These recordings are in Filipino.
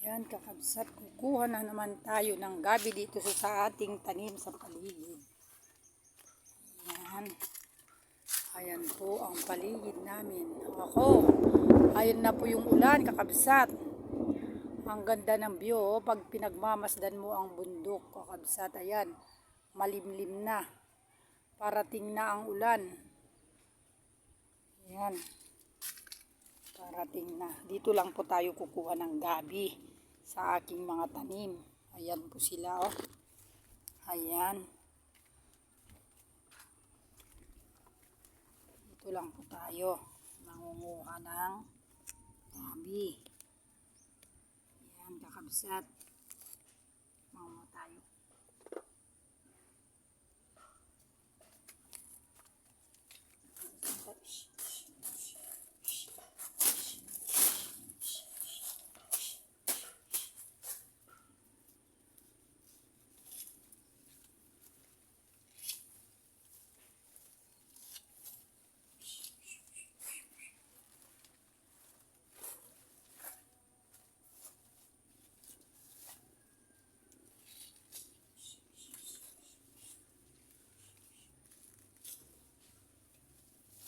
Yan, kakabsat, kukuha na naman tayo ng gabi dito sa ating tanim sa paligid. Yan. Ayan po ang paligid namin. Ako, ayun na po yung ulan, kakabsat. Ang ganda ng view, oh, pag pinagmamasdan mo ang bundok, kakabsat. Ayan, malimlim na. Parating na ang ulan. Ayan. Parating na. Dito lang po tayo kukuha ng gabi sa aking mga tanim. Ayan po sila, oh. Ayan. Dito lang po tayo nangunguha ng gabi. Ayan, kakabsat. Mangunguha tayo.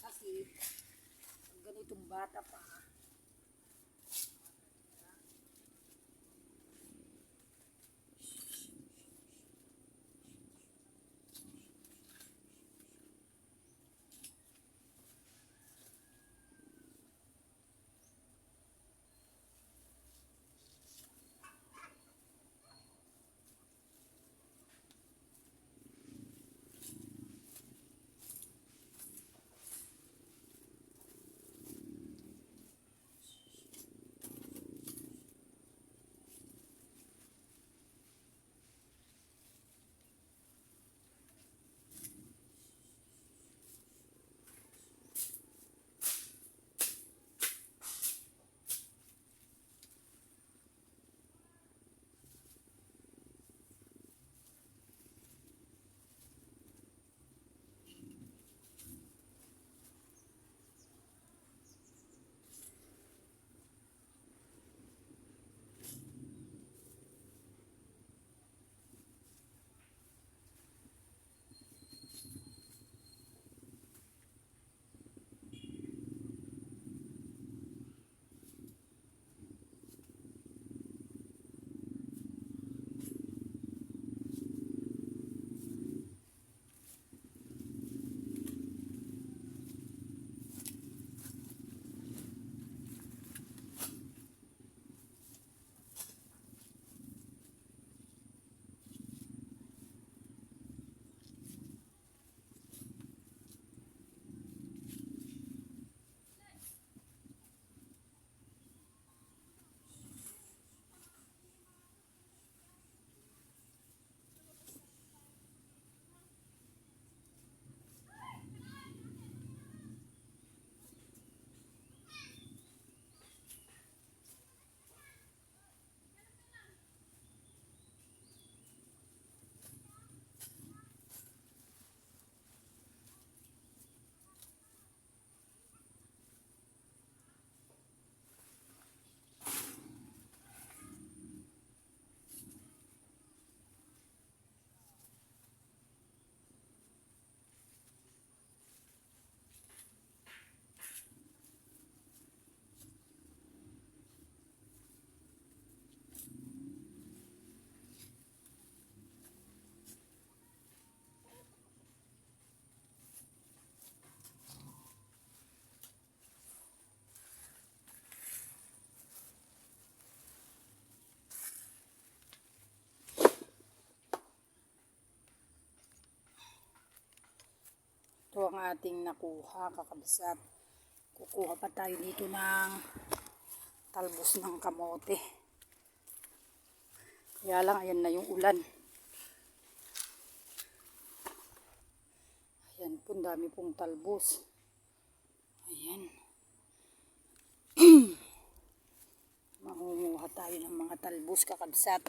Kasi ganitong bata pa, ito ang ating nakuha, kakabsat. Kukuha pa tayo dito ng talbos ng kamote. Kaya lang, ayan na yung ulan. Ayan po, dami pong talbos. Ayan. Mangunguha tayo ng mga talbos, kakabsat.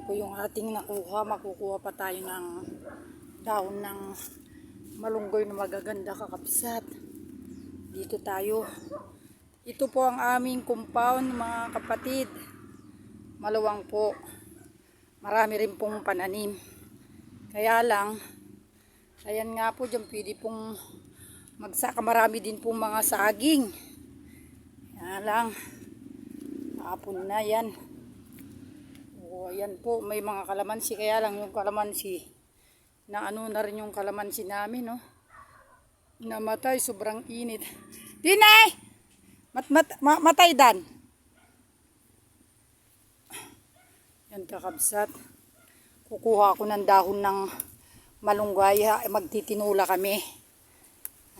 Yan po yung ating nakuha. Makukuha pa tayo ng dahon ng malunggoy na magaganda kakabsat. Dito tayo. Ito po ang aming compound mga kapatid. Maluwang po. Marami rin pong pananim. Kaya lang, ayan nga po dyan pwede pong magsaka. Marami din pong mga saging. Kaya lang, hapon na yan. O, ayan po, may mga kalamansi. Kaya lang yung kalamansi, na ano na rin yung kalamansi namin, no? Namatay, sobrang init. Dinay! Matay dan. Yan kakabsat. Kukuha ako ng dahon ng malunggay. Magtitinula kami.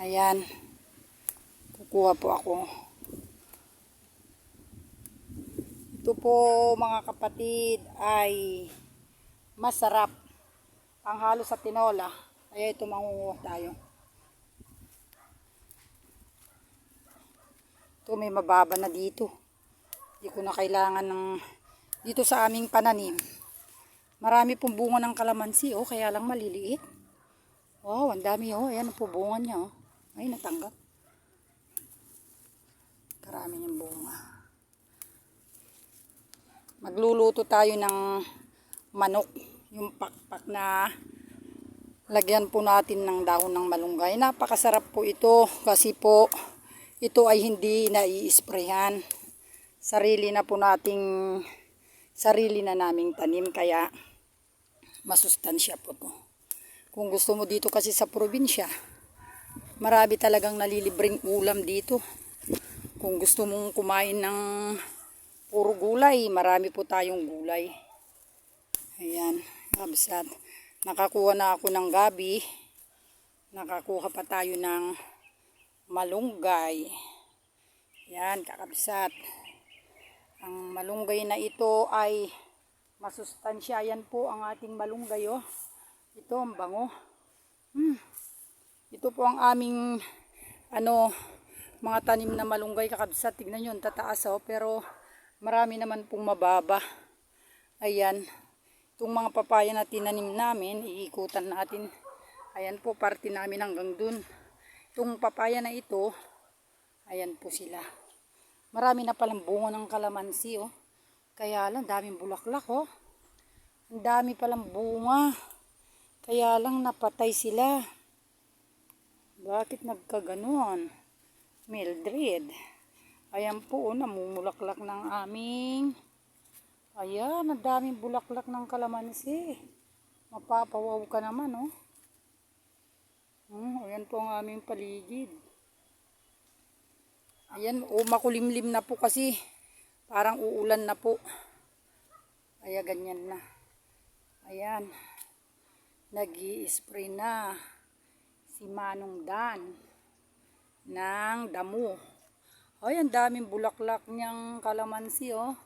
Ayan. Kukuha po ako. Ito po mga kapatid ay masarap. Ang halo sa tinola. Kaya ito mangunguha tayo. Ito may mababa na dito. Hindi ko na kailangan ng dito sa aming pananim. Marami pong bunga ng kalamansi, oh, kaya lang maliliit. Wow, ang dami, oh. Ayan po bunga niya, oh. Ay, natanggap. Karami niyang bunga. Magluluto tayo ng manok. Yung pakpak na lagyan po natin ng dahon ng malunggay. Napakasarap po ito kasi po ito ay hindi nai-sprayhan. Sarili na naming tanim kaya masustansya po to. Kung gusto mo dito kasi sa probinsya, marami talagang nalilibreng ulam dito. Kung gusto mong kumain ng puro gulay, marami po tayong gulay. Ayan, kabsat. Nakakuha na ako ng gabi. Nakakuha pa tayo ng malunggay. Yan, kakabsat. Ang malunggay na ito ay masustansya. Yan po ang ating malunggay, oh. Ito ang bango. Ito po ang aming mga tanim na malunggay kakabsat. Tignan nyo, tataas, oh. Pero marami naman pong mababa. Ayan. Itong mga papaya na tinanim namin, iikutan natin. Ayan po, parte namin hanggang dun. Itong papaya na ito, ayan po sila. Marami na palang bunga ng kalamansi, oh. Kaya lang, daming bulaklak, oh. Ang dami palang bunga. Kaya lang, napatay sila. Bakit nagkaganon? Mildred. Ayan po, oh, namumulaklak ng aming. Ayan, ang daming bulaklak ng kalamansi. Mapapawaw ka naman, oh. Ayan po ang aming paligid. Ayan, makulimlim na po kasi. Parang uulan na po. Kaya ganyan na. Ayan. Nag-i-spray na si Manong Dan ng damo. Ayan, daming bulaklak niyang kalamansi, oh.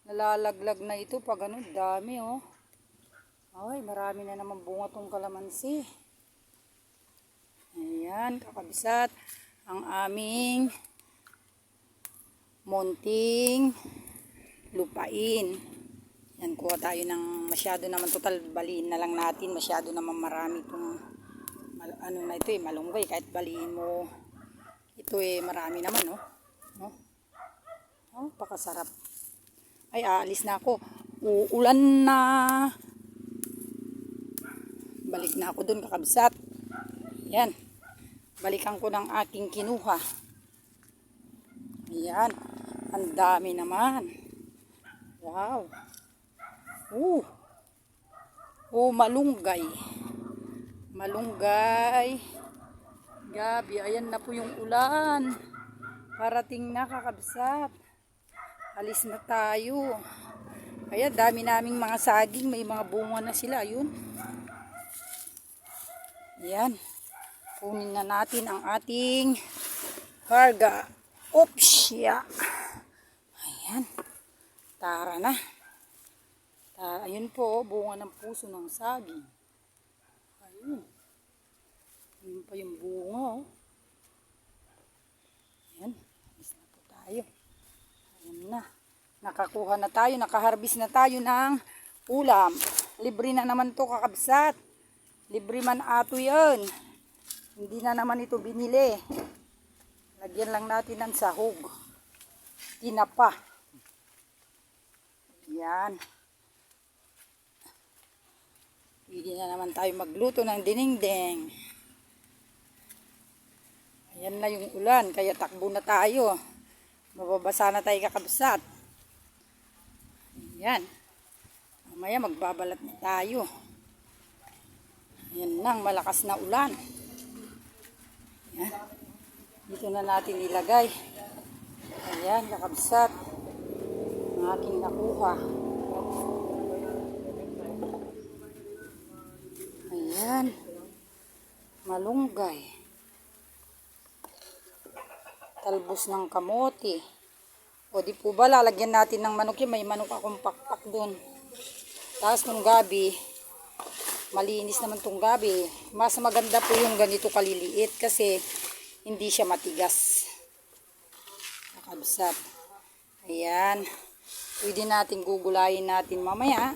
Nalalaglag na ito pag ano, dami, oh. Ay, marami na naman bunga tong kalamansi. Ayan, kakabsat. Ang aming munting lupain. Yan, kuha tayo ng masyado naman, total baliin na lang natin. Masyado naman marami itong ano na ito, malunggay. Kahit baliin mo ito, marami naman, oh. Oh, pakasarap. Ay, aalis na ako. Uulan na. Balik na ako dun, kakabsat. Yan. Balikan ko ng aking kinuha. Ayan. Ang dami naman. Wow. Malunggay. Malunggay. Gabi. Ayan na po yung ulan. Parating na, kakabsat. Alis na tayo. Ayan, dami naming mga saging. May mga bunga na sila. Ayun. Ayan. Kunin na natin ang ating karga. Oops, yeah. Ayan. Tara na. Ayun po, bunga ng puso ng saging. Ayun. Ayun pa yung bunga, oh. Ayan. Alis na po tayo. Ayan na. Nakakuha na tayo, nakaharvest na tayo ng ulam. Libre na naman to kakabsat. Libre man ato yan. Hindi na naman ito binili. Lagyan lang natin ng sahog. Tinapa. Yan. Pwede na naman tayo magluto ng dinengdeng. Ayan na yung ulan, kaya takbo na tayo. Mababasa na tayo kakabsat. Ayan. Mamaya magbabalat na tayo. Ayan lang, malakas na ulan. Ayan. Dito na natin ilagay. Ayan, kakabsat. Ang aking nakuha. Ayan. Malunggay. Talbos ng kamote. O di po ba, lalagyan natin ng manok yun. May manok akong pakpak dun. Tapos nung gabi, malinis naman tong gabi. Mas maganda po yung ganito kaliliit kasi hindi siya matigas. Kakabsat. Ayan. Pwede natin gugulayin natin mamaya.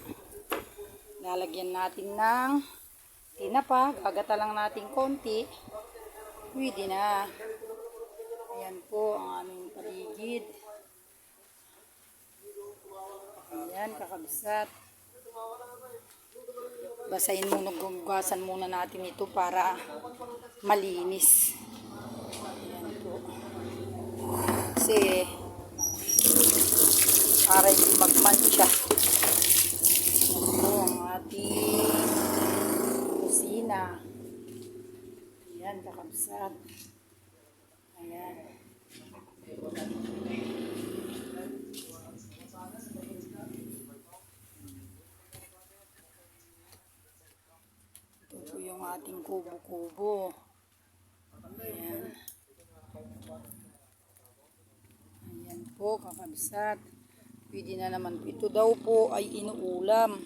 Lalagyan natin ng tinapa. Gagata lang natin konti. Pwede na. Ayan po ang aming paligid. Ayan, kakabsat. Basahin muna, gugasan muna natin ito para malinis. Ayan po. Kasi para hindi magmansya. Ayan po ang ating kusina. Ayan, kakabsat. Ayan. Ito po yung ating kubo-kubo. Ayan. Ayan po, kakabsat. Pwede na naman. Ito daw po ay inuulam.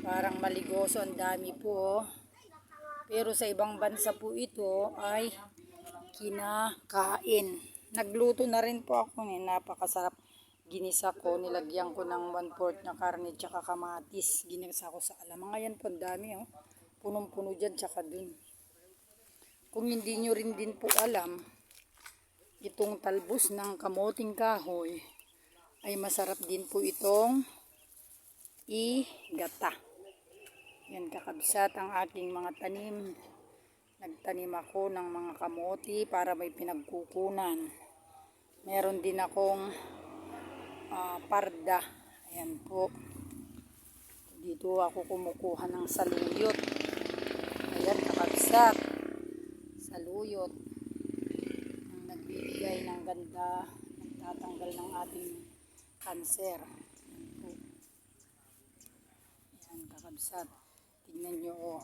Parang maligoso, ang dami po. Pero sa ibang bansa po ito ay kinakain. Nagluto na rin po ako ngayon. Napakasarap. Ginisa ko. Nilagyan ko ng 1/4 na karne tsaka kamatis. Ginisa ko sa alamang. Ayan po. Ang dami. Oh. Punong-puno dyan tsaka dun. Kung hindi nyo rin din po alam, itong talbos ng kamoting kahoy ay masarap din po itong igata. Yan kakabsat ang aking mga tanim. Nagtanim ako ng mga kamote para may pinagkukunan. Meron din akong parda. Ayan po. Dito ako kumukuha ng saluyot. Ayan kakabsat. Saluyot. Ang nagbibigay ng ganda. Nagtatanggal ng ating kanser. Ayan po. Ayan kakabsat. Tignan nyo oh.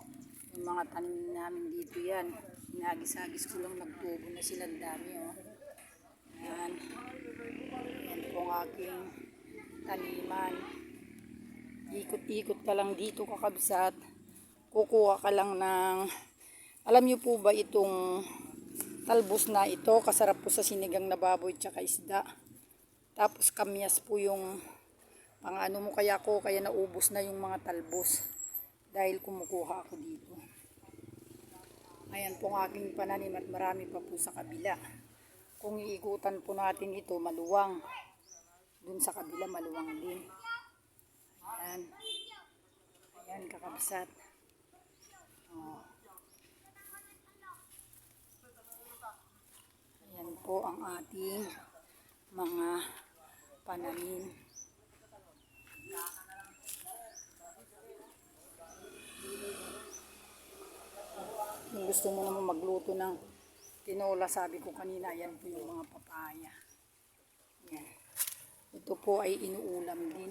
Yung mga tanim namin dito yan. Hinagis-agis ko lang, nagtubo na sila, dami oh. Ayan. Ayan po ang aking taniman. Ikot-ikot ka lang dito kakabsat. Kukuha ka lang ng, alam nyo po ba itong talbos na ito, kasarap po sa sinigang na baboy tsaka isda. Tapos kamyas po yung pang ano mo, kaya naubos na yung mga talbos. Dahil kumukuha ako dito. Ayan po ang aking pananim at marami pa po sa kabila. Kung iikutan po natin ito, maluwang. Dun sa kabila, maluwang din. Ayan. Ayan, kakabsat. Oh. Ayan po ang ating mga pananim. Kung gusto mo naman magluto ng tinola, sabi ko kanina, yan po yung mga papaya. Yan. Ito po ay inuulam din.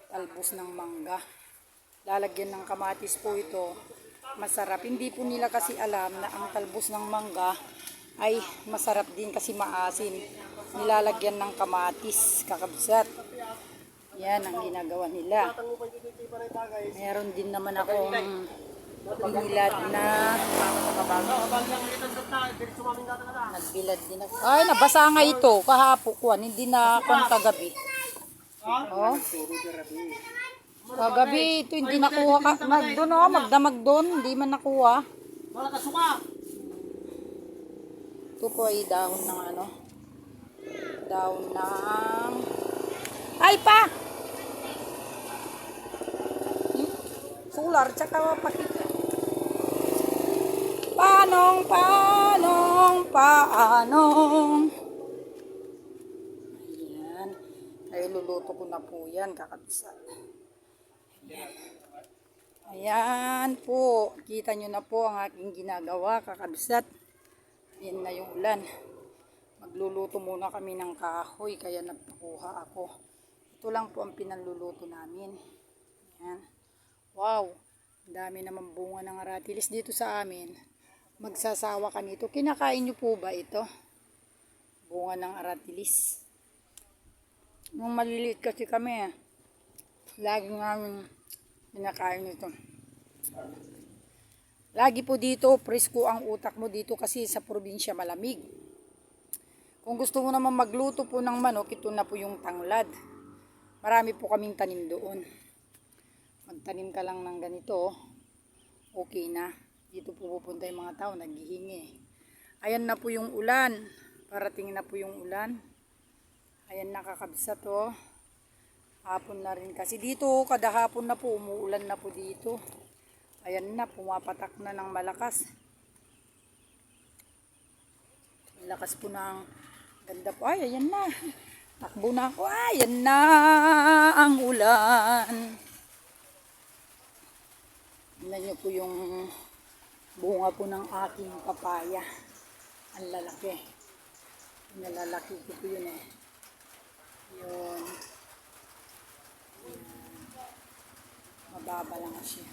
Talbos ng mangga. Lalagyan ng kamatis po ito. Masarap. Hindi po nila kasi alam na ang talbos ng mangga ay masarap din kasi maasim. Nilalagyan ng kamatis, kakabsat. Yan ang ginagawa nila. Meron din naman akong binilad na nagbilad din ako. Ay, nabasa nga ito kahapon, hindi na akong kagabi. Oh. Kagabi, ito hindi nakuha ka. Doon oh, magdamag doon. Hindi man nakuha. Wala ka suka. Ito po ay dahon ng ano. Dahon ng... Ay pa! Solar, tsaka pakita. Paanong. Ayan. Ay, luluto ko na po yan, kakabisa. Ayan po. Kita nyo na po ang aking ginagawa, kakabsat. Ayan na yung ulan. Magluluto muna kami ng kahoy, kaya nagpakuha ako. Ito lang po ang pinanluluto namin. Ayan. Wow. Ang dami naman bunga ng aratilis dito sa amin. Magsasawa ka nito. Kinakain nyo po ba ito? Bunga ng aratilis. Nung maliliit kasi kami, lagi namin kinakain ito. Lagi po dito, presko ang utak mo dito kasi sa probinsya malamig. Kung gusto mo naman magluto po ng manok, ito na po yung tanglad. Marami po kaming tanim doon. Magtanim ka lang ng ganito, okay na. Dito po pupunta yung mga tao, naghihingi. Ayan na po yung ulan. Parating na po yung ulan. Ayan nakakabsa to. Hapon na rin kasi dito, kada hapon na po, umuulan na po dito. Ayan na, pumapatak na ng malakas. Malakas po ng ganda po. Ay, ayan na. Takbo na ako. Ay, ayan na ang ulan. Tingnan nyo po yung bunga po ng aking papaya. Ang lalaki. Nalalaki ko po yun eh. Yun. Mababa lang siya.